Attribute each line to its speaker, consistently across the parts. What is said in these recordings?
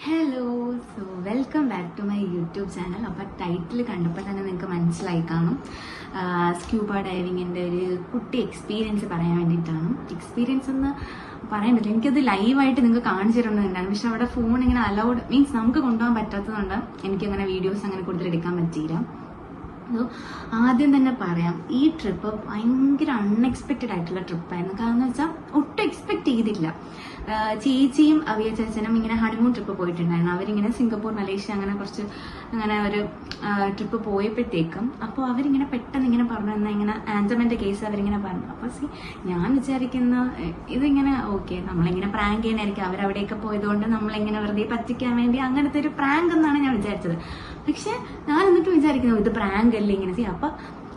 Speaker 1: Hello, so welcome back to my YouTube channel. അപ്പോൾ title കണ്ടപ്പോൾ തന്നെ നിങ്ങൾക്ക് മനസ്സിലായി കാണും. സ്ക്യൂബ ഡൈവിങ്ങിൻ്റെ ഒരു കുട്ടി എക്സ്പീരിയൻസ് പറയാൻ വേണ്ടിയിട്ടാണ്. എക്സ്പീരിയൻസ് എന്ന് പറയാൻ പറ്റില്ല, എനിക്കത് ലൈവായിട്ട് നിങ്ങൾക്ക് കാണിച്ചു തരണമെന്നുണ്ടായിരുന്നു. പക്ഷെ അവിടെ ഫോൺ ഇങ്ങനെ അലൗഡ് മീൻസ് നമുക്ക് കൊണ്ടുപോകാൻ പറ്റാത്തതുകൊണ്ട് എനിക്കങ്ങനെ വീഡിയോസ് അങ്ങനെ കൂടുതലെടുക്കാൻ പറ്റിയില്ല. സോ ആദ്യം തന്നെ പറയാം, ഈ ട്രിപ്പ് ഭയങ്കര അൺഎക്സ്പെക്റ്റഡ് ആയിട്ടുള്ള ട്രിപ്പായിരുന്നു. കാരണം എന്ന് വെച്ചാൽ ഒട്ടും എക്സ്പെക്ട് ചെയ്തില്ല. ചേച്ചിയും അവിയ ചേച്ചനും ഇങ്ങനെ ഹണിമൂൺ ട്രിപ്പ് പോയിട്ടുണ്ടായിരുന്നു. അവരിങ്ങനെ സിംഗപ്പൂർ, മലേഷ്യ അങ്ങനെ കുറച്ച് അങ്ങനെ ഒരു ട്രിപ്പ് പോയപ്പോഴത്തേക്കും അപ്പോൾ അവരിങ്ങനെ പെട്ടെന്ന് ഇങ്ങനെ പറഞ്ഞു എന്നാൽ ഇങ്ങനെ ആൻഡമാൻ്റെ കേസ് അവരിങ്ങനെ പറഞ്ഞു. അപ്പോൾ ഞാൻ വിചാരിക്കുന്ന ഇതിങ്ങനെ ഓക്കെ നമ്മളിങ്ങനെ പ്രാങ്ക് ചെയ്യണമായിരിക്കും, അവരവിടെയൊക്കെ പോയതുകൊണ്ട് നമ്മളിങ്ങനെ വെറുതെ പറ്റിക്കാൻ വേണ്ടി അങ്ങനത്തെ ഒരു പ്രാങ്ക് എന്നാണ് ഞാൻ വിചാരിച്ചത്. പക്ഷെ ഞാൻ എന്നിട്ട് വിചാരിക്കുന്നു ഇത് പ്രാങ്ക് അല്ലേ ഇങ്ങനെ അപ്പം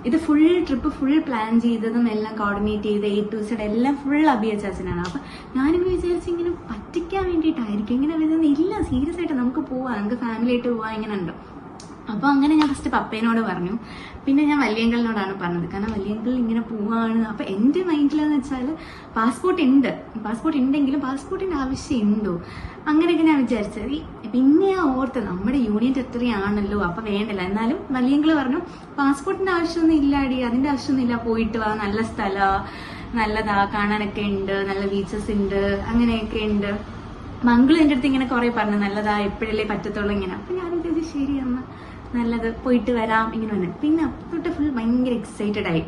Speaker 1: ഇത് ഫുൾ ട്രിപ്പ് ഫുൾ പ്ലാൻ ചെയ്തതും എല്ലാം കോർഡിനേറ്റ് ചെയ്ത് A to Z എല്ലാം ഫുൾ അഭിയച്ചാച്ചനാണ്. അപ്പം ഞാനിങ്ങനെ വിചാരിച്ചു ഇങ്ങനെ പറ്റിക്കാൻ വേണ്ടിയിട്ടായിരിക്കും ഇങ്ങനെ വരുന്നത്. ഇല്ല, സീരിയസ് ആയിട്ട് നമുക്ക് പോവാം, നമുക്ക് ഫാമിലി ആയിട്ട് പോവാം, ഇങ്ങനെ ഉണ്ട്. അപ്പോൾ അങ്ങനെ ഞാൻ ഫസ്റ്റ് പപ്പേനോട് പറഞ്ഞു, പിന്നെ ഞാൻ വലിയങ്കളിനോടാണ് പറഞ്ഞത്. കാരണം വലിയങ്കളിൽ ഇങ്ങനെ പോവാണ്. അപ്പം എൻ്റെ മൈൻഡിലെന്ന് വെച്ചാൽ പാസ്പോർട്ട് ഉണ്ടെങ്കിലും പാസ്പോർട്ടിൻ്റെ ആവശ്യമുണ്ടോ അങ്ങനെയൊക്കെ ഞാൻ വിചാരിച്ചത്. പിന്നെ ഞാൻ ഓർത്ത് നമ്മുടെ യൂണിയൻ എത്രയാണല്ലോ, അപ്പം വേണ്ടല്ല. എന്നാലും വലിയങ്കൾ പറഞ്ഞു പാസ്പോർട്ടിൻ്റെ ആവശ്യമൊന്നും ഇല്ലാടി, അതിൻ്റെ ആവശ്യമൊന്നും ഇല്ല, പോയിട്ട് വാ, നല്ല സ്ഥലമാണ്, നല്ലതാ, കാണാനൊക്കെ ഉണ്ട്, നല്ല ബീച്ചസ് ഉണ്ട്, അങ്ങനെയൊക്കെ ഉണ്ട്. മംഗളും എൻ്റെ അടുത്ത് ഇങ്ങനെ കുറേ പറഞ്ഞു നല്ലതാ, എപ്പോഴല്ലേ പറ്റത്തുള്ളൂ ഇങ്ങനെ. അപ്പം ഞാൻ വിചാരിച്ചു ശരി അമ്മ നല്ലത്, പോയിട്ട് വരാം ഇങ്ങനെ വന്നു. പിന്നെ അപ്പോട്ട് ഫുൾ ഭയങ്കര എക്സൈറ്റഡ് ആയി,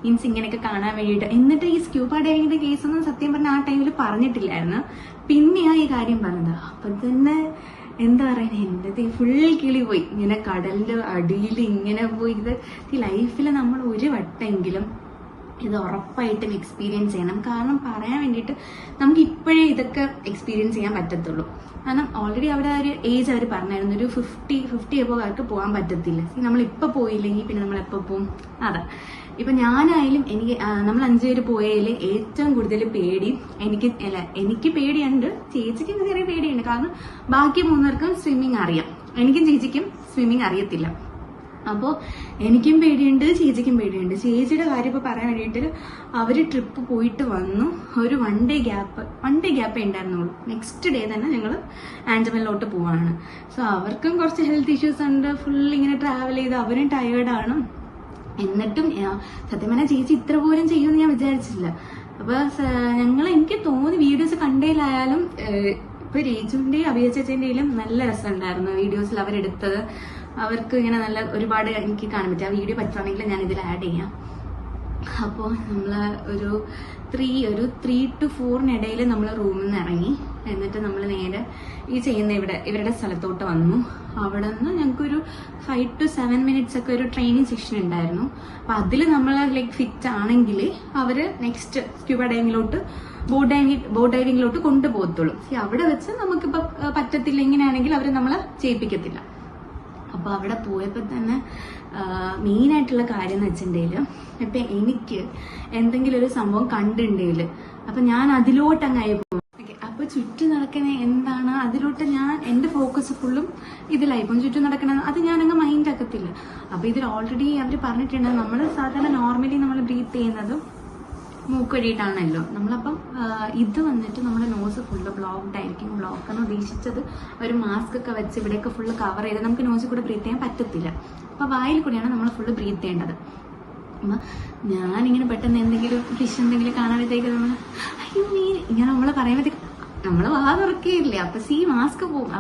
Speaker 1: മീൻസ് ഇങ്ങനെയൊക്കെ കാണാൻ വേണ്ടിയിട്ട്. എന്നിട്ട് ഈ സ്ക്യൂബ ഡൈവിങ്ങിന്റെ കേസൊന്നും സത്യം പറഞ്ഞാൽ ആ ടൈമിൽ പറഞ്ഞിട്ടില്ലായിരുന്നു. പിന്നെയാ ഈ കാര്യം പറഞ്ഞത്. അപ്പം തന്നെ എന്താ പറയുക, എൻ്റെ ഫുൾ കിളി പോയി. ഇങ്ങനെ കടലിന്റെ അടിയിൽ ഇങ്ങനെ പോയി. ഇത് ഈ ലൈഫിൽ നമ്മൾ ഒരു വട്ടെങ്കിലും ഇത് ഉറപ്പായിട്ടും എക്സ്പീരിയൻസ് ചെയ്യണം. കാരണം പറയാൻ വേണ്ടിയിട്ട് നമുക്ക് ഇപ്പോഴേ ഇതൊക്കെ എക്സ്പീരിയൻസ് ചെയ്യാൻ പറ്റത്തുള്ളൂ. കാരണം ഓൾറെഡി അവിടെ ഒരു ഏജ് അവർ പറഞ്ഞായിരുന്നു, ഒരു 50 എബോ അവർക്ക് പോകാൻ പറ്റത്തില്ല. നമ്മളിപ്പോൾ പോയില്ലെങ്കിൽ പിന്നെ നമ്മൾ എപ്പോൾ പോകും. അതെ, ഇപ്പം ഞാനായാലും നമ്മൾ 5 പേര് പോയതിൽ ഏറ്റവും കൂടുതൽ പേടി എനിക്ക് പേടിയുണ്ട്, ചേച്ചിക്കും ചെറിയ പേടിയുണ്ട്. കാരണം ബാക്കി 3 പേർക്കും സ്വിമ്മിങ് അറിയാം, എനിക്കും ചേച്ചിക്കും സ്വിമ്മിങ് അറിയത്തില്ല. അപ്പോൾ എനിക്കും പേടിയുണ്ട്, ചേച്ചിക്കും പേടിയുണ്ട്. ചേച്ചിയുടെ കാര്യം ഇപ്പോൾ പറയാൻ വേണ്ടിയിട്ട് അവർ ട്രിപ്പ് പോയിട്ട് വന്നു, ഒരു വൺ ഡേ ഗ്യാപ്പേ ഉണ്ടായിരുന്നുള്ളൂ. നെക്സ്റ്റ് ഡേ തന്നെ ഞങ്ങൾ ആൻഡമാനിലോട്ട് പോവാണ്. സോ അവർക്കും കുറച്ച് ഹെൽത്ത് ഇഷ്യൂസ് ഉണ്ട്, ഫുൾ ഇങ്ങനെ ട്രാവൽ ചെയ്ത് അവരും ടയേർഡാണ്. എന്നിട്ടും സത്യം പറഞ്ഞാൽ ചേച്ചി ഇത്ര പോലും ചെയ്യുമെന്ന് ഞാൻ വിചാരിച്ചില്ല. അപ്പോൾ എനിക്ക് തോന്നി വീഡിയോസ് കണ്ടതിലായാലും ഇപ്പോൾ രേജുവിൻ്റെയും അഭിയച്ചേച്ചേൻ്റെയിലും നല്ല രസമുണ്ടായിരുന്നു വീഡിയോസിൽ അവരെടുത്തത്. അവർക്ക് ഇങ്ങനെ നല്ല ഒരുപാട് എനിക്ക് കാണാൻ പറ്റും. ആ വീഡിയോ പറ്റുകയാണെങ്കിൽ ഞാൻ ഇതിൽ ആഡ് ചെയ്യാം. അപ്പോൾ നമ്മൾ ഒരു 3 to 4 നമ്മൾ റൂമിൽ നിന്ന് ഇറങ്ങി. എന്നിട്ട് നമ്മൾ നേരെ ഈ ചെയ്യുന്ന ഇവരുടെ സ്ഥലത്തോട്ട് വന്നു. അവിടെ നിന്ന് ഞങ്ങൾക്കൊരു 5 to 7 minutes ഒക്കെ ഒരു ട്രെയിനിങ് സെക്ഷൻ ഉണ്ടായിരുന്നു. അപ്പം അതിൽ നമ്മൾ ഫിറ്റ് ആണെങ്കിൽ അവർ നെക്സ്റ്റ് സ്ക്യൂബ ഡൈവിങ്ങിലോട്ട് ബോട്ട് ഡൈവിങ്ങിലോട്ട് കൊണ്ടുപോകത്തുള്ളൂ. അവിടെ വെച്ച് നമുക്കിപ്പോൾ പറ്റത്തില്ല ഇങ്ങനെയാണെങ്കിൽ അവർ നമ്മളെ ചെയ്യിപ്പിക്കത്തില്ല. അപ്പോൾ അവിടെ പോയപ്പോൾ തന്നെ മെയിനായിട്ടുള്ള കാര്യം എന്ന് വെച്ചിട്ടുണ്ടെങ്കിൽ ഇപ്പം എനിക്ക് എന്തെങ്കിലും ഒരു സംഭവം കണ്ടിട്ടുണ്ടെങ്കിൽ അപ്പം ഞാൻ അതിലോട്ടങ്ങായി പോകും. ഓക്കെ, അപ്പോൾ ചുറ്റും നടക്കുന്ന എന്താണ് അതിലോട്ട് എൻ്റെ ഫോക്കസ് ഫുള്ളും ഇതിലായിപ്പോൾ. ചുറ്റും നടക്കണത് അത് ഞാനങ്ങ് മൈൻഡ് ആക്കത്തില്ല. അപ്പോൾ ഇതിൽ ഓൾറെഡി അവർ പറഞ്ഞിട്ടുണ്ട് നമ്മൾ സാധാരണ നോർമലി നമ്മൾ ബ്രീത്ത് ചെയ്യുന്നത് മൂക്ക് വഴിയിട്ടാണല്ലോ. നമ്മളപ്പം ഇത് വന്നിട്ട് നമ്മുടെ നോസ് ഫുള്ള് ബ്ലോക്ക്ഡ് ആയിരിക്കും. ബ്ലോക്ക് എന്ന് ഉദ്ദേശിച്ചത് ഒരു മാസ്ക് ഒക്കെ വെച്ച് ഇവിടെയൊക്കെ ഫുള്ള് കവർ ചെയ്ത് നമുക്ക് നോസിൽ കൂടെ ബ്രീത്ത് ചെയ്യാൻ പറ്റത്തില്ല. അപ്പം വായിൽ കൂടിയാണ് നമ്മൾ ഫുള്ള് ബ്രീത്ത് ചെയ്യേണ്ടത്. അപ്പം ഞാനിങ്ങനെ പെട്ടെന്ന് എന്തെങ്കിലും ഫിഷ് എന്തെങ്കിലും കാണാനത്തേക്ക് നമ്മൾ അയ്യോ മീൻ ഇങ്ങനെ നമ്മൾ പറയുമ്പോഴത്തേക്ക് നമ്മൾ വാ തുറക്കുകയില്ല. അപ്പം മാസ്ക് പോകും.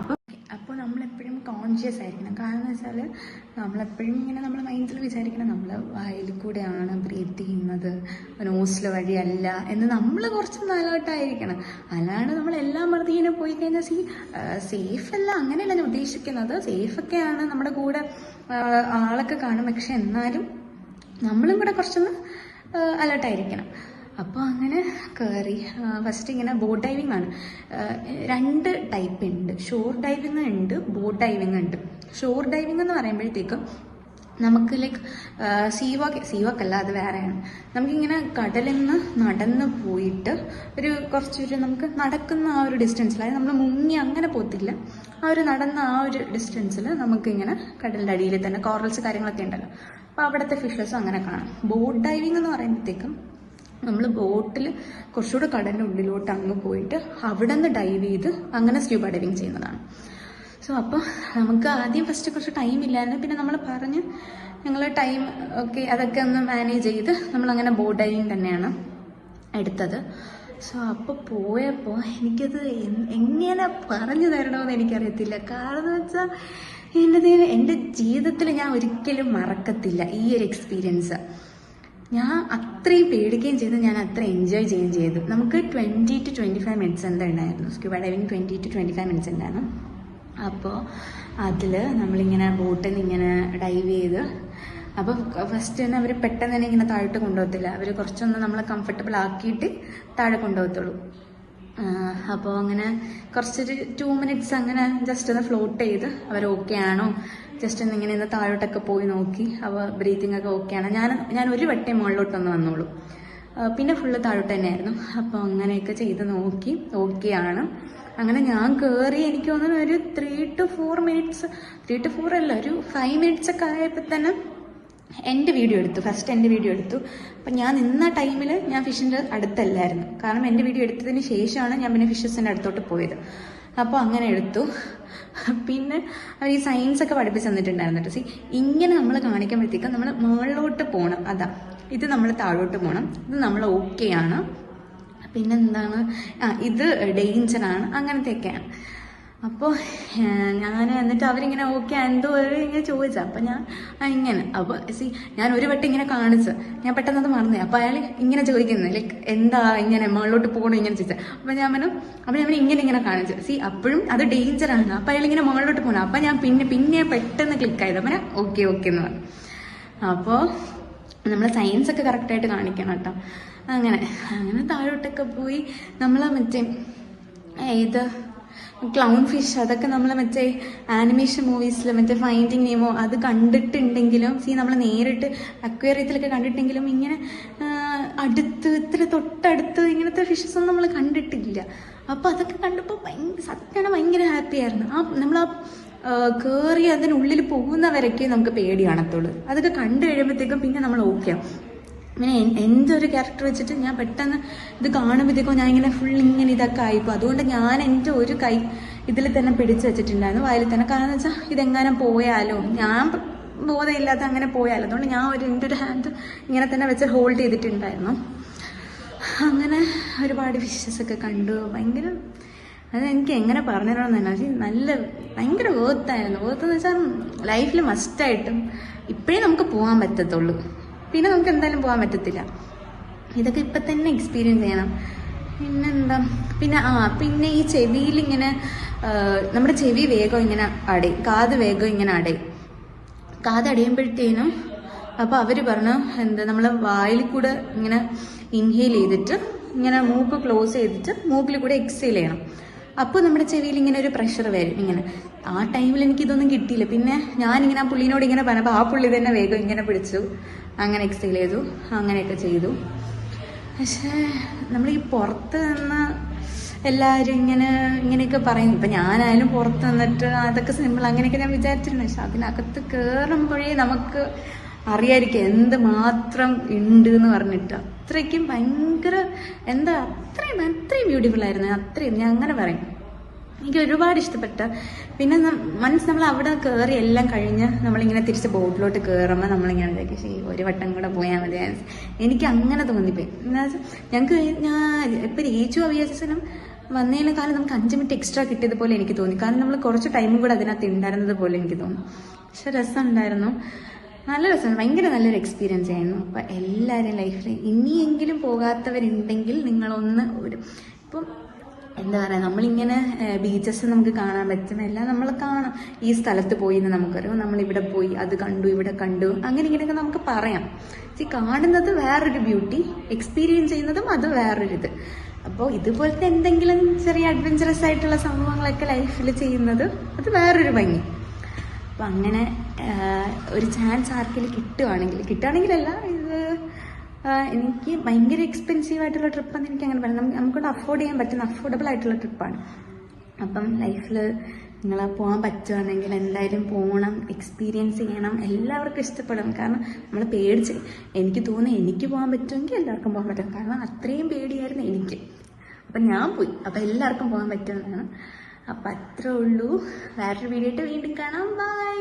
Speaker 1: അപ്പോൾ നമ്മളെപ്പോഴും കോൺഷ്യസ് ആയിരിക്കണം. കാരണം എന്ന് വെച്ചാൽ നമ്മളെപ്പോഴും ഇങ്ങനെ നമ്മുടെ മൈൻഡിൽ വിചാരിക്കണം നമ്മൾ വായിൽ കൂടെയാണ് ബ്രീത്ത് ചെയ്യുന്നത്, നോസിൽ വഴിയല്ല എന്ന് നമ്മൾ കുറച്ച് അലേർട്ടായിരിക്കണം. അല്ലാണ്ട് നമ്മളെല്ലാം മറുതി ഇങ്ങനെ പോയി കഴിഞ്ഞാൽ സേഫ് അല്ല, അങ്ങനെയല്ല ഞാൻ ഉദ്ദേശിക്കുന്നത്. സേഫൊക്കെയാണ്, നമ്മുടെ കൂടെ ആളൊക്കെ കാണും. പക്ഷെ എന്നാലും നമ്മളും കൂടെ കുറച്ചൊന്ന് അലേർട്ടായിരിക്കണം. അപ്പോൾ അങ്ങനെ കയറി ഫസ്റ്റ് ഇങ്ങനെ ബോട്ട് ഡൈവിംഗ് ആണ്. 2 ടൈപ്പ് ഉണ്ട്, ഷോർ ഡൈവിംഗ് ഉണ്ട്, ബോട്ട് ഡൈവിംഗ് ഉണ്ട്. ഷോർ ഡൈവിംഗ് എന്ന് പറയുമ്പോഴത്തേക്കും നമുക്ക് സീവാക്കല്ല, അത് വേറെയാണ്. നമുക്കിങ്ങനെ കടലിൽ നിന്ന് നടന്ന് പോയിട്ട് കുറച്ചൊരു നമുക്ക് നടക്കുന്ന ആ ഒരു ഡിസ്റ്റൻസിൽ, അതായത് നമ്മൾ മുങ്ങി അങ്ങനെ പോകത്തില്ല, നടന്ന ആ ഒരു ഡിസ്റ്റൻസിൽ നമുക്കിങ്ങനെ കടലിൻ്റെ അടിയിൽ തന്നെ കോറൽസ് കാര്യങ്ങളൊക്കെ ഉണ്ടല്ലോ. അപ്പോൾ അവിടുത്തെ ഫിഷസും അങ്ങനെ കാണാം. ബോട്ട് ഡൈവിംഗ് എന്ന് പറയുമ്പോഴത്തേക്കും നമ്മൾ ബോട്ടിൽ കുറച്ചുകൂടെ കടലിൻ്റെ ഉള്ളിലോട്ട് അങ്ങ് പോയിട്ട് അവിടെ നിന്ന് ഡൈവ് ചെയ്ത് അങ്ങനെ സ്ക്യൂബ ഡൈവിങ് ചെയ്യുന്നതാണ്. സോ അപ്പോൾ നമുക്ക് ആദ്യം ഫസ്റ്റ് കുറച്ച് ടൈം ഇല്ലായിരുന്നു. പിന്നെ നമ്മൾ പറഞ്ഞ് ഞങ്ങൾ ടൈം ഒക്കെ അതൊക്കെ ഒന്ന് മാനേജ് ചെയ്ത് നമ്മളങ്ങനെ ബോട്ട് ഡൈവിങ് തന്നെയാണ് എടുത്തത്. സോ അപ്പോൾ പോയപ്പോൾ എനിക്കത് എങ്ങനെ പറഞ്ഞു തരണമെന്ന് എനിക്കറിയത്തില്ല. കാരണം എന്ന് വെച്ചാൽ എൻ്റെ ജീവിതത്തിൽ ഞാൻ ഒരിക്കലും മറക്കത്തില്ല ഈ ഒരു എക്സ്പീരിയൻസ്. ഞാൻ അത്രയും പേടിക്കുകയും ചെയ്തു, ഞാൻ അത്ര എൻജോയ് ചെയ്യുകയും ചെയ്തു. നമുക്ക് 20 to 25 മിനിറ്റ്സ് എന്താ ഉണ്ടായിരുന്നു, സ്ക്യൂബ ഡൈവിങ് 20 to 25 മിനിറ്റ്സ് ഉണ്ടായിരുന്നു. അപ്പോൾ അതിൽ നമ്മളിങ്ങനെ ബോട്ടിൽ നിന്ന് ഇങ്ങനെ ഡൈവ് ചെയ്ത്, അപ്പോൾ ഫസ്റ്റ് തന്നെ അവർ പെട്ടെന്ന് തന്നെ ഇങ്ങനെ താഴോട്ട് കൊണ്ടുപോകത്തില്ല, അവർ കുറച്ചൊന്ന് നമ്മളെ കംഫർട്ടബിൾ ആക്കിയിട്ട് താഴെ കൊണ്ടുപോകത്തുള്ളൂ. അപ്പോൾ അങ്ങനെ കുറച്ചൊരു 2 മിനിറ്റ്സ് അങ്ങനെ ജസ്റ്റ് ഒന്ന് ഫ്ലോട്ട് ചെയ്ത് അവർ ഓക്കെ ആണോ ജസ്റ്റ് ഒന്ന് ഇങ്ങനെ താഴോട്ടൊക്കെ പോയി നോക്കി, അപ്പോൾ ബ്രീത്തിങ് ഒക്കെ ഓക്കെ ആണ്. ഞാൻ ഒരു വട്ടം മുകളിലോട്ടൊന്ന് വന്നോളൂ, പിന്നെ ഫുള്ള് താഴോട്ട് തന്നെയായിരുന്നു. അപ്പോൾ അങ്ങനെയൊക്കെ ചെയ്ത് നോക്കി ഓക്കെ ആണ്. അങ്ങനെ ഞാൻ കയറി എനിക്ക് തോന്നുന്നു ഒരു 3 to 4 മിനിറ്റ്സ്, 3 to 4 അല്ല, ഒരു 5 മിനിറ്റ്സ് ഒക്കെ ആയപ്പോൾ തന്നെ എൻ്റെ വീഡിയോ എടുത്തു, ഫസ്റ്റ് എൻ്റെ വീഡിയോ എടുത്തു. അപ്പം ഞാൻ നിന്ന ടൈമിൽ ഞാൻ ഫിഷിൻ്റെ അടുത്തല്ലായിരുന്നു, കാരണം എൻ്റെ വീഡിയോ എടുത്തതിന് ശേഷമാണ് ഞാൻ പിന്നെ ഫിഷസിൻ്റെ അടുത്തോട്ട് പോയത്. അപ്പോൾ അങ്ങനെ എടുത്തു. പിന്നെ അവർ ഈ സയൻസ് ഒക്കെ പഠിപ്പിച്ച് തന്നിട്ടുണ്ടായിരുന്നു കേട്ടോ. ഇങ്ങനെ നമ്മൾ കാണിക്കുമ്പോഴത്തേക്കും നമ്മൾ മുകളിലോട്ട് പോകണം, അതാ ഇത് നമ്മൾ താഴോട്ട് പോകണം, ഇത് നമ്മൾ ഓക്കെ ആണ്, പിന്നെന്താണ് ഇത് ഡേഞ്ചറാണ്, അങ്ങനത്തെയൊക്കെയാണ്. അപ്പോൾ ഞാൻ എന്നിട്ട് അവരിങ്ങനെ ഓക്കെ എന്തോ ഇങ്ങനെ ചോദിച്ചു. അപ്പം ഞാൻ ഇങ്ങനെ, അപ്പോൾ ഞാൻ ഒരു വട്ടം ഇങ്ങനെ കാണിച്ച് ഞാൻ പെട്ടെന്ന് അത് മറന്നു. അപ്പോൾ അയാൾ ഇങ്ങനെ ചോദിക്കുന്നത് ലൈക്ക് എന്താ ഇങ്ങനെ മുകളിലോട്ട് പോകണം ഇങ്ങനെ ചോദിച്ചാൽ. അപ്പോൾ ഞാൻ ഇങ്ങനെ കാണിച്ചു. അപ്പോഴും അത് ഡേഞ്ചറാണ്. അപ്പോൾ അയാൾ ഇങ്ങനെ മുകളിലോട്ട് പോകണം. അപ്പം ഞാൻ പിന്നെ പെട്ടെന്ന് ക്ലിക്കായത്. അപ്പം ഞാൻ ഓക്കെ എന്ന് പറഞ്ഞു. അപ്പോൾ നമ്മൾ സയൻസ് ഒക്കെ കറക്റ്റായിട്ട് കാണിക്കണം കേട്ടോ. അങ്ങനെ താഴോട്ടൊക്കെ പോയി നമ്മൾ ഇത് ക്ലൗൺ ഫിഷ് അതൊക്കെ നമ്മൾ ആനിമേഷൻ മൂവീസിൽ ഫൈൻഡിങ് നെമോ അത് കണ്ടിട്ടുണ്ടെങ്കിലും നമ്മൾ നേരിട്ട് അക്വേറിയത്തിലൊക്കെ കണ്ടിട്ടെങ്കിലും ഇങ്ങനെ ഇത്ര തൊട്ടടുത്ത് ഇങ്ങനത്തെ ഫിഷസ് ഒന്നും നമ്മൾ കണ്ടിട്ടില്ല. അപ്പോൾ അതൊക്കെ കണ്ടപ്പോൾ സത്യമാണ് ഭയങ്കര ഹാപ്പി ആയിരുന്നു. നമ്മൾ കയറി അതിനുള്ളിൽ പോകുന്നവരൊക്കെ നമുക്ക് പേടി കാണത്തുള്ളൂ. അതൊക്കെ കണ്ടു കഴിയുമ്പോഴത്തേക്കും പിന്നെ നമ്മൾ ഓക്കെ ആവും. പിന്നെ എൻ്റെ ഒരു ക്യാരക്ടർ വെച്ചിട്ട് ഞാൻ പെട്ടെന്ന് ഇത് കാണുമ്പോഴത്തേക്കും ഞാൻ ഇങ്ങനെ ഫുൾ ഇങ്ങനെ ഇതൊക്കെ ആയിപ്പോൾ. അതുകൊണ്ട് ഞാൻ എൻ്റെ ഒരു കൈ ഇതിൽ തന്നെ പിടിച്ചു വെച്ചിട്ടുണ്ടായിരുന്നു, വായിൽ തന്നെ. കാരണം എന്ന് വെച്ചാൽ ഇതെങ്ങനെ പോയാലോ, ഞാൻ ബോധമില്ലാതെ അങ്ങനെ പോയാലോ, അതുകൊണ്ട് ഞാൻ എൻ്റെ ഒരു ഹാൻഡ് ഇങ്ങനെ തന്നെ വെച്ച് ഹോൾഡ് ചെയ്തിട്ടുണ്ടായിരുന്നു. അങ്ങനെ ഒരുപാട് ഫിഷസ് ഒക്കെ കണ്ടു. ഭയങ്കര അതെനിക്ക് എങ്ങനെ പറഞ്ഞു തരണമെന്ന് തന്നെ ഭയങ്കര വേർത്തായിരുന്നു. വേർത്തെന്ന് വെച്ചാൽ ലൈഫിൽ മസ്റ്റായിട്ടും ഇപ്പോഴേ നമുക്ക് പോകാൻ പറ്റത്തുള്ളൂ, പിന്നെ നമുക്ക് എന്തായാലും പോകാൻ പറ്റത്തില്ല. ഇതൊക്കെ ഇപ്പം തന്നെ എക്സ്പീരിയൻസ് ചെയ്യണം. പിന്നെന്താ, പിന്നെ ഈ ചെവിയിലിങ്ങനെ നമ്മുടെ ചെവി വേഗം ഇങ്ങനെ അടയും, കാത് വേഗം ഇങ്ങനെ അടയും. കാത് അടയുമ്പോഴത്തേനും അപ്പോൾ അവർ പറഞ്ഞു നമ്മൾ വായിൽ കൂടെ ഇങ്ങനെ ഇൻഹെയിൽ ചെയ്തിട്ട് ഇങ്ങനെ മൂക്ക് ക്ലോസ് ചെയ്തിട്ട് മൂക്കിൽ കൂടെ എക്സെയിൽ ചെയ്യണം. അപ്പോൾ നമ്മുടെ ചെവിയിൽ ഇങ്ങനെ ഒരു പ്രഷർ വരും ഇങ്ങനെ. ആ ടൈമിൽ എനിക്കിതൊന്നും കിട്ടിയില്ല. പിന്നെ ഞാനിങ്ങനെ ആ പുള്ളിനോട് ഇങ്ങനെ പറഞ്ഞപ്പോൾ ആ പുള്ളി തന്നെ വേഗം ഇങ്ങനെ പിടിച്ചു, അങ്ങനെ എക്സെയിൽ ചെയ്തു, അങ്ങനെയൊക്കെ ചെയ്തു. പക്ഷേ നമ്മൾ ഈ പുറത്ത് നിന്ന് എല്ലാവരും ഇങ്ങനെയൊക്കെ പറയും. ഇപ്പം ഞാനായാലും പുറത്ത് നിന്നിട്ട് അതൊക്കെ സിമ്പിൾ അങ്ങനെയൊക്കെ ഞാൻ വിചാരിച്ചിട്ടുണ്ട്. പക്ഷെ അതിനകത്ത് കയറുമ്പോഴേ നമുക്ക് അറിയാതിരിക്കും എന്ത് മാത്രം ഉണ്ട് എന്ന് പറഞ്ഞിട്ട്. അത്രയ്ക്കും ഭയങ്കര അത്രയും ബ്യൂട്ടിഫുൾ ആയിരുന്നു. അത്രയും ഞാൻ അങ്ങനെ പറയും, എനിക്ക് ഒരുപാട് ഇഷ്ടപ്പെട്ട. പിന്നെ നമ്മൾ അവിടെ കയറി എല്ലാം കഴിഞ്ഞ് നമ്മളിങ്ങനെ തിരിച്ച് ബോട്ടിലോട്ട് കയറുമ്പോൾ നമ്മളിങ്ങനെ ഉണ്ടാക്കി ഒരു വട്ടം കൂടെ പോയാൽ മതി. എനിക്ക് അങ്ങനെ തോന്നിപ്പോയി. എന്താ വെച്ചാൽ ഞാൻ ഇപ്പം ഏച്ചു അവിയാസിനും വന്നതിന് കാലം നമുക്ക് 5 മിനിറ്റ് എക്സ്ട്രാ കിട്ടിയതുപോലെ എനിക്ക് തോന്നി. കാരണം നമ്മൾ കുറച്ച് ടൈമും കൂടെ അതിനകത്ത് ഉണ്ടായിരുന്നത് പോലെ എനിക്ക് തോന്നി. പക്ഷെ രസമുണ്ടായിരുന്നു, നല്ല രസമാണ്, ഭയങ്കര നല്ലൊരു എക്സ്പീരിയൻസ് ആയിരുന്നു. അപ്പം എല്ലാവരും ലൈഫിൽ ഇനിയെങ്കിലും പോകാത്തവരുണ്ടെങ്കിൽ നിങ്ങളൊന്ന് ഇപ്പം എന്താ പറയുക, നമ്മളിങ്ങനെ ബീച്ചസ് നമുക്ക് കാണാൻ പറ്റും, എല്ലാം നമ്മൾ കാണാം. ഈ സ്ഥലത്ത് പോയി എന്ന് നമുക്കറിയാം, നമ്മളിവിടെ പോയി അത് കണ്ടു ഇവിടെ കണ്ടു അങ്ങനെ ഇങ്ങനെയൊക്കെ നമുക്ക് പറയാം. കാണുന്നത് വേറൊരു ബ്യൂട്ടി, എക്സ്പീരിയൻസ് ചെയ്യുന്നതും അത് വേറൊരിത്. അപ്പോൾ ഇതുപോലത്തെ എന്തെങ്കിലും ചെറിയ അഡ്വഞ്ചറസ് ആയിട്ടുള്ള സംഭവങ്ങളൊക്കെ ലൈഫിൽ ചെയ്യുന്നത് അത് വേറൊരു ഭംഗി. അപ്പം അങ്ങനെ ഒരു ചാൻസ് ആർക്കെങ്കിലും കിട്ടുകയാണെങ്കിലല്ല, ഇത് എനിക്ക് ഭയങ്കര എക്സ്പെൻസീവ് ആയിട്ടുള്ള ട്രിപ്പെന്ന് എനിക്ക് അങ്ങനെ പറയാം. നമുക്കൊണ്ട് അഫോർഡ് ചെയ്യാൻ പറ്റുന്ന അഫോർഡബിൾ ആയിട്ടുള്ള ട്രിപ്പാണ്. അപ്പം ലൈഫിൽ നിങ്ങൾ പോകാൻ പറ്റുകയാണെങ്കിൽ എന്തായാലും പോകണം, എക്സ്പീരിയൻസ് ചെയ്യണം. എല്ലാവർക്കും ഇഷ്ടപ്പെടും. കാരണം നമ്മൾ പേടിച്ച്, എനിക്ക് തോന്നുന്നു എനിക്ക് പോകാൻ പറ്റുമെങ്കിൽ എല്ലാവർക്കും പോകാൻ പറ്റും. കാരണം അത്രയും പേടിയായിരുന്നു എനിക്ക്. അപ്പം ഞാൻ പോയി, അപ്പം എല്ലാവർക്കും പോകാൻ പറ്റുമെന്നാണ്. അപ്പം അത്രേ ഉള്ളൂ. വേറൊരു വീഡിയോ ആയിട്ട് വീണ്ടും കാണാം. ബൈ.